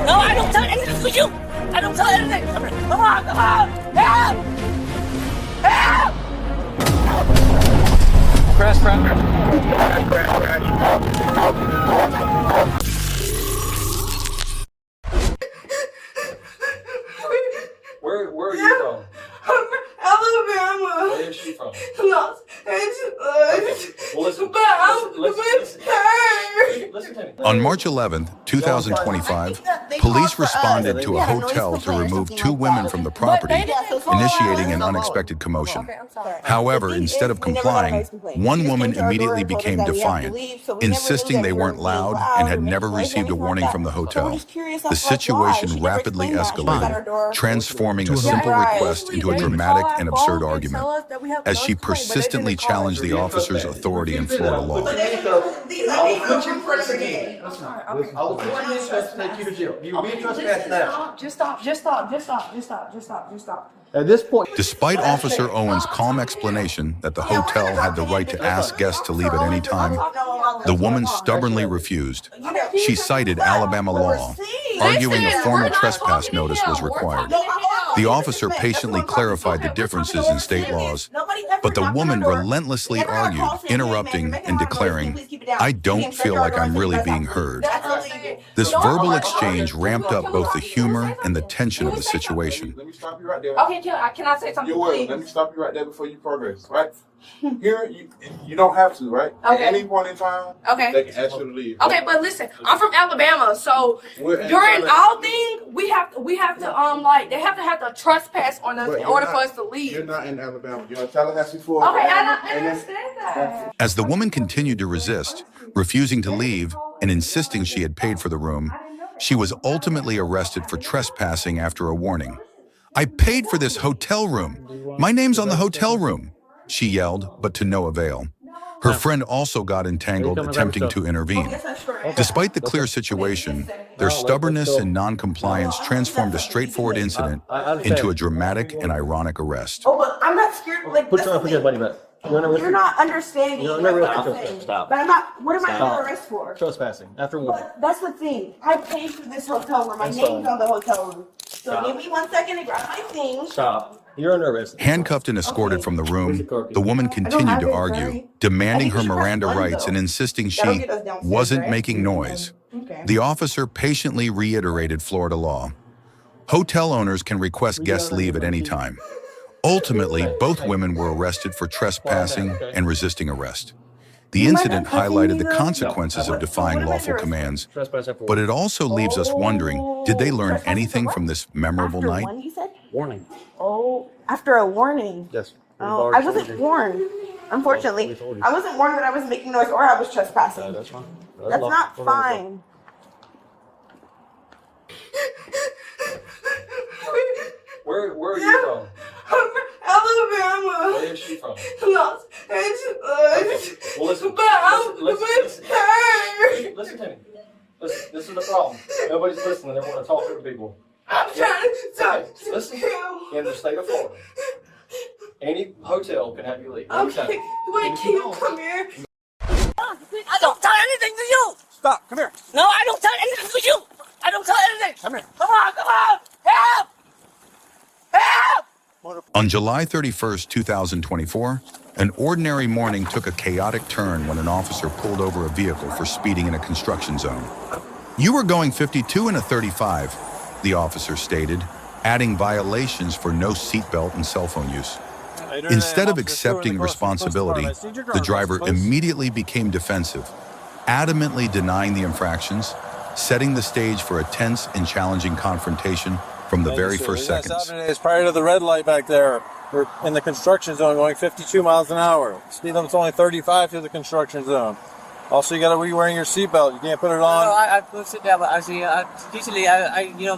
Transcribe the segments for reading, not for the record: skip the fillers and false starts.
No, I don't tell anything to you. I don't tell anything. Come on, come on. Help! Help! Crash. Where are you from? Alabama. Where is she from? Los Angeles. Well, listen But I'm with her. Listen to me. On March 11th, 2025, police responded to a hotel to remove two women from the property, initiating an unexpected commotion. However, instead of complying, one woman immediately became defiant, insisting they weren't loud and had never received a warning from the hotel. The situation rapidly escalated, transforming a simple request into a dramatic and absurd argument, as she persistently challenged the officer's authority in Florida law. I'll put you in front of the gate. I'll put you in trust, take you to jail. You being trespassed now. Just stop. At this point, Despite Officer Owen's calm explanation that the hotel had the right to ask guests to leave at any time, the woman stubbornly refused. She cited Alabama law, arguing a formal trespass notice was required. The officer patiently clarified the differences in state laws, but the woman relentlessly argued, interrupting and declaring, "I don't feel like I'm really being heard." This verbal exchange ramped up both the humor and the tension of the situation. Let me stop you right there. Okay, can I say something, You will. please? Let me stop you right there before you progress, right? Here, you don't have to, right? Okay. At any point in time, Okay. they can ask you to leave. Okay, but listen, I'm from Alabama, so We're- during our thing, we have to like they have to trespass on us But in you're order not- for us to You're leave. not in Alabama. You're in Tallahassee, Florida. Okay, I And then- understand that. As the woman continued to resist, refusing to leave and insisting she had paid for the room, she was ultimately arrested for trespassing after a warning. "I paid for this hotel room. My name's on the hotel room," she yelled, but to no avail. Her friend also got entangled attempting to intervene. Despite the clear situation, their stubbornness and non-compliance transformed a straightforward incident into a dramatic and ironic arrest. Oh, but I'm not scared. Like, put your buddy back. you're not understanding. You're like, under what arrest. I'm saying. Stop. But I'm not. What am I Stop. under arrest for? Trespassing after warning. But that's the thing. I paid for this hotel room. My name's on the hotel room. So give me 1 second to grab my things. Stop. You're under arrest. Handcuffed and escorted from the room, the woman continued to argue, demanding her Miranda rights and insisting she wasn't making noise. Okay. The officer patiently reiterated Florida law. Hotel owners can request guest leave at any time. Ultimately, both women were arrested for trespassing and resisting arrest. The incident highlighted the consequences of defying lawful commands, but it also leaves us wondering, did they learn anything from this memorable After night? one, you said? Warning. Oh, after a warning. Yes. Oh, I wasn't warned. Unfortunately, I wasn't warned that I was making noise or I was trespassing. That's fine. That's not fine. Where are you from? I'm from Alabama. Where is she from? Los Angeles. Well, listen. But I'm with her. Listen to me. Listen, this is the problem. Nobody's listening. They want to talk to people. I'm trying to talk to Listen. you. In the state of Florida, any hotel can have you leave. Okay, wait, can you come here? I don't tell anything to you. Stop. Come here. No, I don't tell anything to you. I don't tell anything. Come here. Come on. Help! Help! On July 31st, 2024, an ordinary morning took a chaotic turn when an officer pulled over a vehicle for speeding in a construction zone. "You were going 52 in a 35, the officer stated, adding violations for no seatbelt and cell phone use. Instead of accepting responsibility, the driver immediately became defensive, adamantly denying the infractions, setting the stage for a tense and challenging confrontation from the very first seconds. It's prior to the red light back there. We're in the construction zone going 52 miles an hour. Speed limit's only 35 through the construction zone. Also, you got to be wearing your seatbelt. You can't put it on. No, I put it down, but actually, usually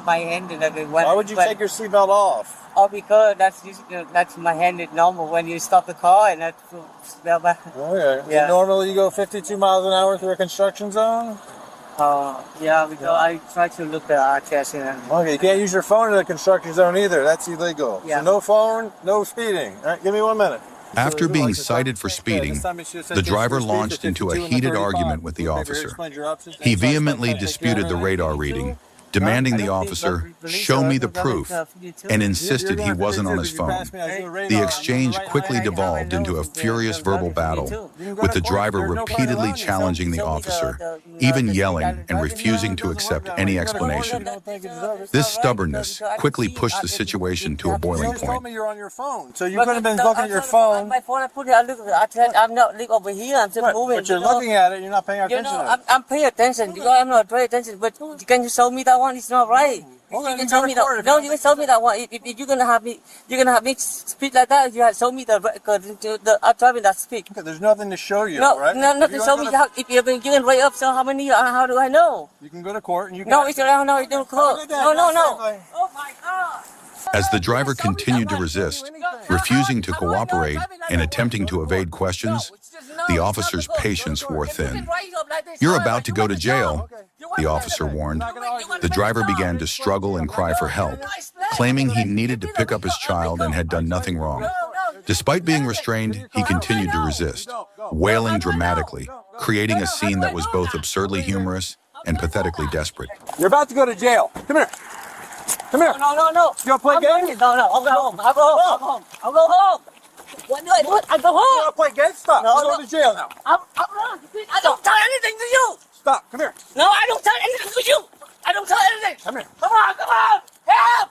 my hand and when. Why would you take your seatbelt off? Oh, because that's my hand is normal when you stop the car and that's Okay. Yeah. So normally you go 52 miles an hour through a construction zone? yeah, because I try to look at RTS and. Okay, you can't use your phone in a construction zone either. That's illegal. Yeah. So no phone, no speeding. All right, give me 1 minute. After being cited for speeding, the driver launched into a heated argument with the officer. He vehemently disputed the radar reading, demanding the officer show me the proof and insisted he wasn't on his phone. The exchange quickly devolved into a furious verbal battle, with the driver repeatedly challenging the officer, even yelling and refusing to accept any explanation. This stubbornness quickly pushed the situation to a boiling You told point. me you're on your phone, so you could have been looking at your phone. My phone, I put it, I said, I'm not looking over here, I'm just moving. But you're looking at it, you're not paying You attention know, to it. I'm paying attention because I'm not paying attention. But can you show me that one? It's not right. Okay, You can show me that. No, you can show me that one. If you're gonna have me speak like that. You have to show me the I'm driving that speak. Okay, there's nothing to show you, No, right? no, not to show me how. If you're gonna write up, so how many? How do I know? You can go to court and you can. No, it's around. No, it's not court. No. Oh my God. As the driver continued to resist, refusing to cooperate and attempting to evade questions, the officer's patience wore thin. "You're about to go to jail," the officer warned. The driver began to struggle and cry for help, claiming he needed to pick up his child and had done nothing wrong. Despite being restrained, he continued to resist, wailing dramatically, creating a scene that was both absurdly humorous and pathetically desperate. You're about to go to jail. Come here. Come here. No. You want to play games? No. I'll go home. I'll go home. What do I do? I go You home. want to play games? Stop. No, You're going to jail now. I don't tell anything to you. Stop. Come here. No, I don't tell anything to you. I don't tell anything. Come here. Come on. Help!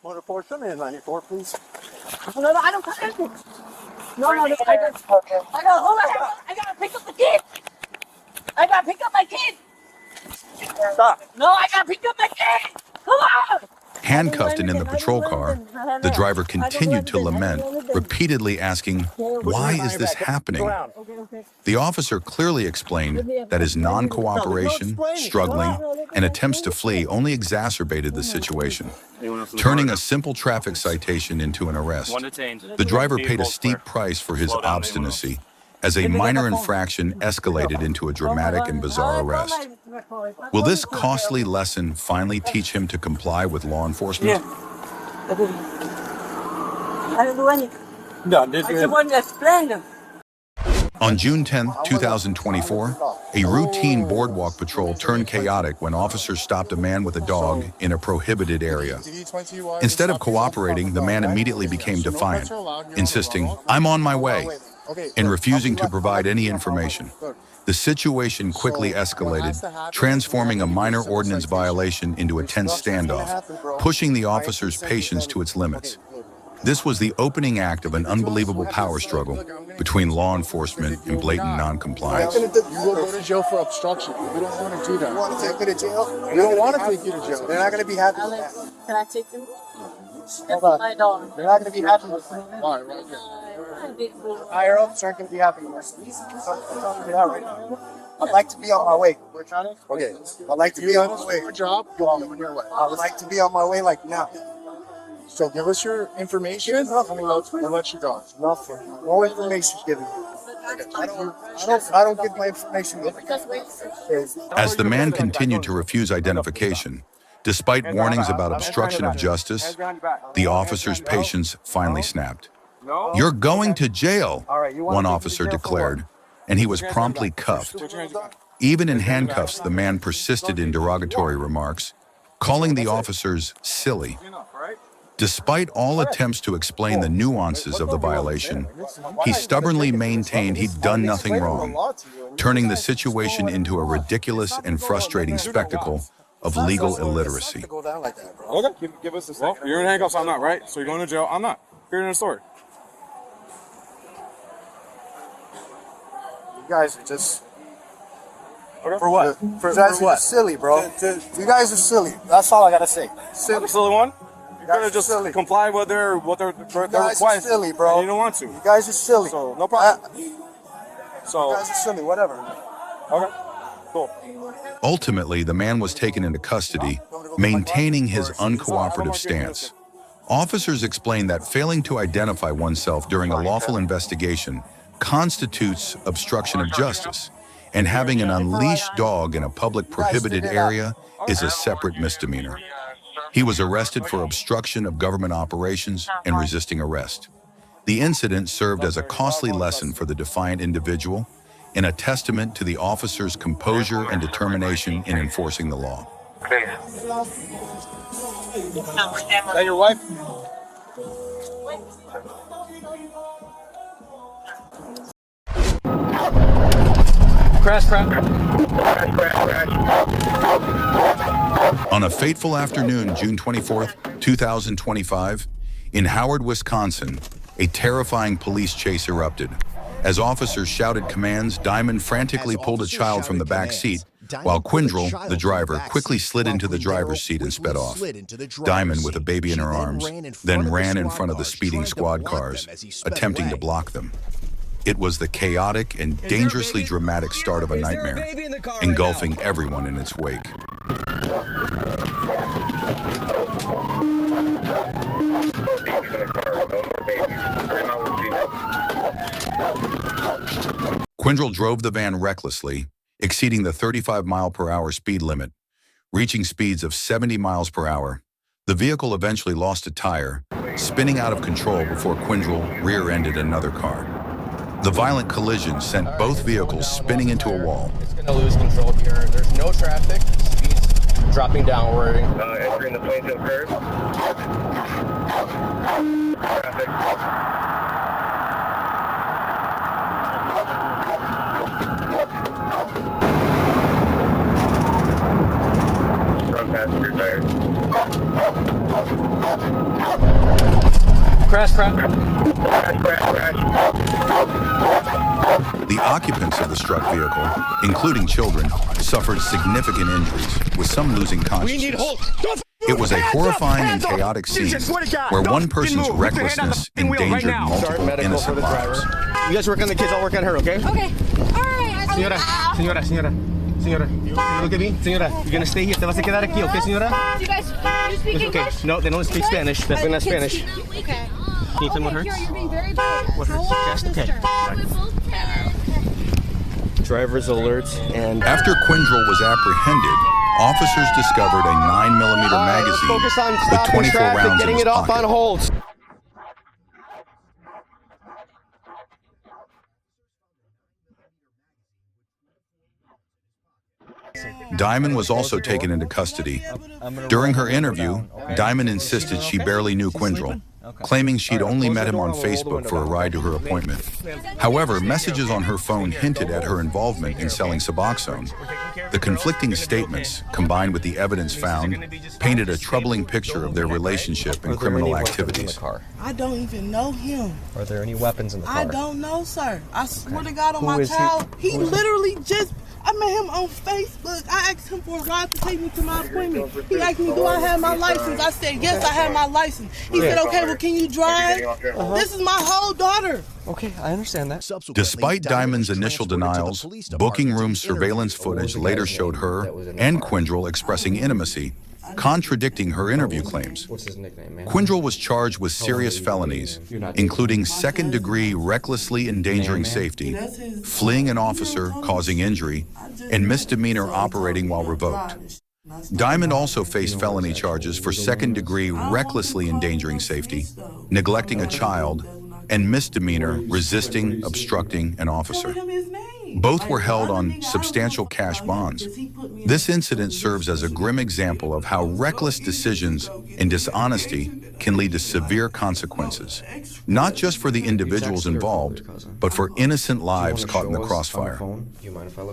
Motor 4, show me a 94, please. No, I don't tell anything. No, I gotta pick up the kid. I gotta pick up my kid. Stop. No, I gotta pick up my kid. Come on. Handcuffed and in the patrol car, the driver continued to lament, repeatedly asking, "Why is this happening?" The officer clearly explained that his non-cooperation, struggling, and attempts to flee only exacerbated the situation, turning a simple traffic citation into an arrest. The driver paid a steep price for his obstinacy, as a minor infraction escalated into a dramatic and bizarre arrest. Will this costly lesson finally teach him to comply with law enforcement? I don't do anything. No, I just want to explain them. On June 10, 2024, a routine boardwalk patrol turned chaotic when officers stopped a man with a dog in a prohibited area. Instead of cooperating, the man immediately became defiant, insisting, "I'm on my way," and refusing to provide any information. The situation quickly escalated, transforming a minor ordinance violation into a tense standoff, pushing the officer's patience to its limits. This was the opening act of an unbelievable power struggle between law enforcement and blatant non-compliance. You will go to jail for obstruction. We don't want to do that. You want to take me to jail? We don't want to take you to jail. They're not going to be happy with that. Can I take them? Hold on. My dog. They're not going to be happy with that. All right, right here. Higher ups aren't going to be happy with this. I'm telling you that right now. I'd like to be on my way. Okay. I'd like to be on my way. Your job, you're on your way. I would like to be on my way like now. So give us your information and we'll let you go. Nothing. No information given. I don't give my information. As the man continued to refuse identification, despite warnings about obstruction of justice, the officer's patience finally snapped. "You're going to jail," one officer declared, and he was promptly cuffed. Even in handcuffs, the man persisted in derogatory remarks, calling the officers silly. Despite all attempts to explain the nuances of the violation, he stubbornly maintained he'd done nothing wrong, turning the situation into a ridiculous and frustrating spectacle of legal illiteracy. Okay, give us a second. Well, you're in handcuffs, I'm not, right? So you're going to jail, I'm not. Period in the story. You guys are just... For what? For what? Silly, bro. You guys are silly. That's all I gotta say. Silly. The silly one? You gotta just comply with their request. Are silly, bro. And you don't want to. You guys are silly. So no problem. You guys are silly. Whatever. Okay. Cool. Ultimately, the man was taken into custody, maintaining his uncooperative stance. Officers explained that failing to identify oneself during a lawful investigation constitutes obstruction of justice, and having an unleashed dog in a public prohibited area is a separate misdemeanor. He was arrested for obstruction of government operations and resisting arrest. The incident served as a costly lesson for the defiant individual in a testament to the officer's composure and determination in enforcing the law. Is that your wife? Crash. On a fateful afternoon, June 24th, 2025, in Howard, Wisconsin, a terrifying police chase erupted. As officers shouted commands, Diamond frantically pulled a child from the back seat, while Quindrell, the driver, quickly slid into the driver's seat and sped off. Diamond, with a baby in her arms, then ran in front of the speeding squad cars, attempting to block them. It was the chaotic and dangerously dramatic start of a nightmare, engulfing everyone in its wake. Quindrell drove the van recklessly, exceeding the 35-mile-per-hour speed limit. Reaching speeds of 70 miles per hour, the vehicle eventually lost a tire, spinning out of control before Quindrell rear-ended another car. The violent collision sent both vehicles spinning into a wall. It's going to lose control here. There's no traffic. Speed's dropping downward. Entering the Plainfield curve. Traffic. Front passenger tires. Crash. The occupants of the struck vehicle, including children, suffered significant injuries, with some losing consciousness. It was a horrifying and chaotic scene where one person's recklessness endangered multiple innocent lives. You guys work on the kids, I'll work on her, okay? Okay. All right. Señora. Look at me. Señora, you're gonna stay here. Te vas a quedar aquí, okay, señora? Do you guys speak English? Okay. No, they don't speak Spanish. Definitely not Spanish. Okay. Can you tell me what hurts? You're being very bad. What hurts? Chest? Okay. Driver's alert and... After Quindrell was apprehended, officers discovered a 9mm magazine focus on with stopping 24 traffic, rounds in getting its it off pocket. on hold. Diamond was also taken into custody. During her interview, Diamond insisted she barely knew Quindrell, claiming she'd only met him on Facebook for a ride to her appointment. However, messages on her phone hinted at her involvement in selling Suboxone. The conflicting statements, combined with the evidence found, painted a troubling picture of their relationship and criminal activities. I don't even know him. Are there any weapons in the car? I don't know, sir. I swear to God on my child, he literally just... I met him on Facebook. I asked him for a ride to take me to my appointment. He asked me, do I have my license? I said, yes, I have my license. He said, okay, well, can you drive? This is my whole daughter. Okay, I understand that. Despite Diamond's initial denials, booking room surveillance footage later showed her and Quindrell expressing intimacy, contradicting her interview claims. What's his nickname, man? Quindrell was charged with serious felonies, including second-degree recklessly endangering safety, fleeing an officer causing injury, and misdemeanor operating while revoked. Diamond also faced felony charges for second-degree recklessly endangering safety, neglecting a child, and misdemeanor resisting, obstructing an officer. Both were held on substantial cash bonds. This incident serves as a grim example of how reckless decisions and dishonesty can lead to severe consequences, not just for the individuals involved, but for innocent lives caught in the crossfire. Do you mind if I look